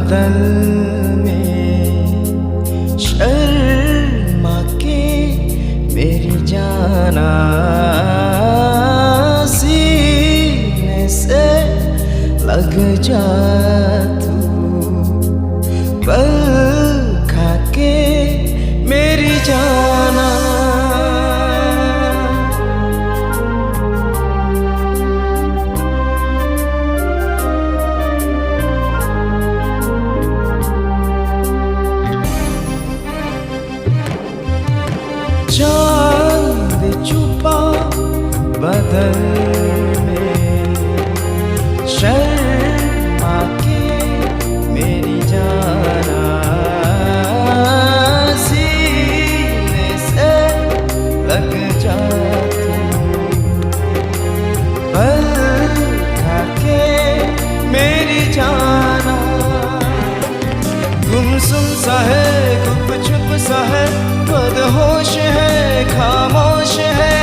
बदल में शर्मा के मेरी जाना सीने से लग जा तू पल खा के मेरी जाना। चांद छुपा बदल में शर्मा के मेरी जाना सीने से लग जा पल खा के मेरी जाना। गुमसुम सा है गुप चुप सा है बदहोश है खामोश है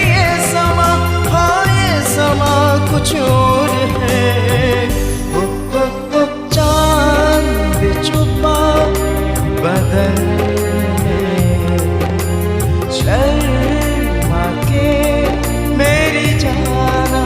ये समा, हाँ ये समा कुछ और है। चांद छुपा बदल में शर्मा के मेरी जाना।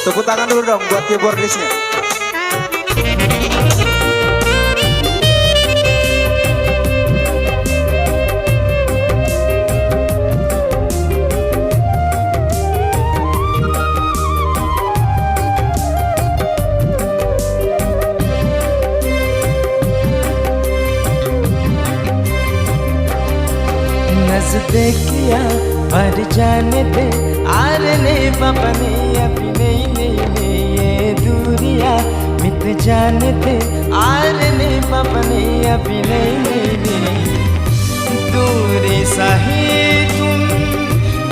Tepuk tangan dulu dong buat keyboardisnya. नज़दीकिया भर जाने दे आरने बपने अभी नहीं नहीं ये दूरिया मिट जाने दे आरने बपने अभी नहीं नहीं दूरी सही तुम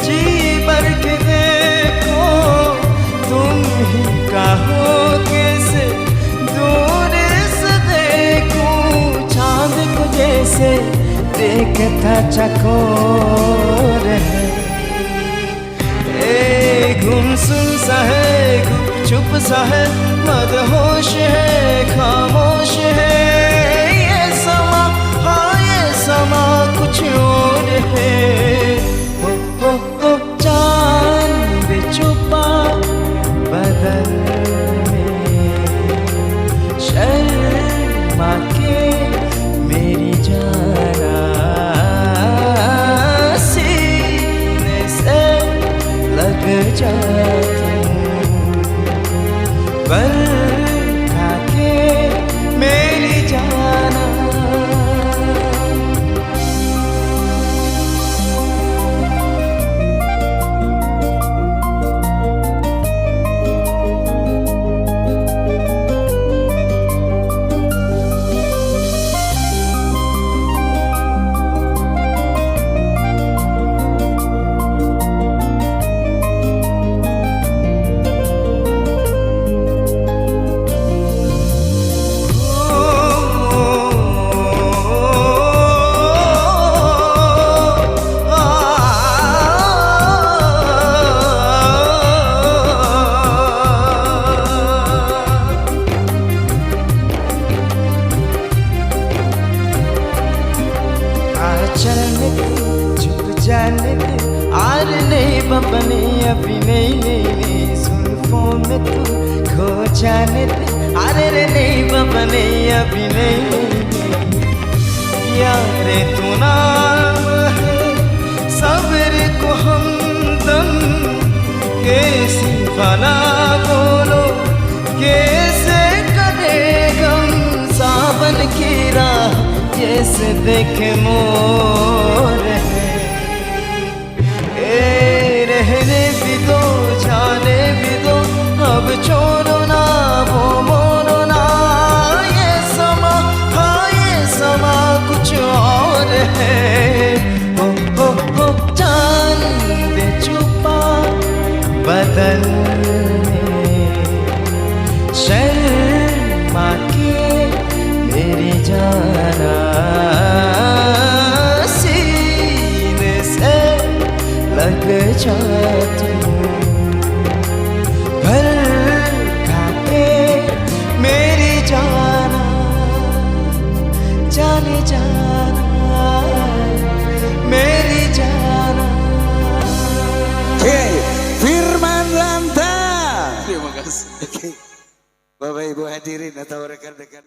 जी भर के देखो तुम ही कहो कैसे दूर से देखूं चांद को जैसे देखता चकोर है। गुमसुम सा है गुप चुप सा है मदहोश है खामोश है ये समा, हाँ ये समा कुछ और है। चांद छुपा बदल में शर्मा के मेरी जाना सीने से लग जा पल खा के मेरी जाना। चलने दे छुप जाने दे आर नहीं बपने अभी नहीं नहीं नहीं जुल्फों में तू खो जाने दे अरे रे नहीं बपने अभी नहीं नहीं यारे तू नाम है सब्र को हमदम कैसी भला बोलो कैसे करे गम सावन की राह जैसे देखे मोर है। रहने भी दो जाने भी दो अब छोड़ जाना सीने से लग जा तू भर काटे मेरी जाना जाने जाना मेरी जाना. Firman Lanta. Terima kasih. Oke. Bapak Ibu hadirin atau rekan-rekan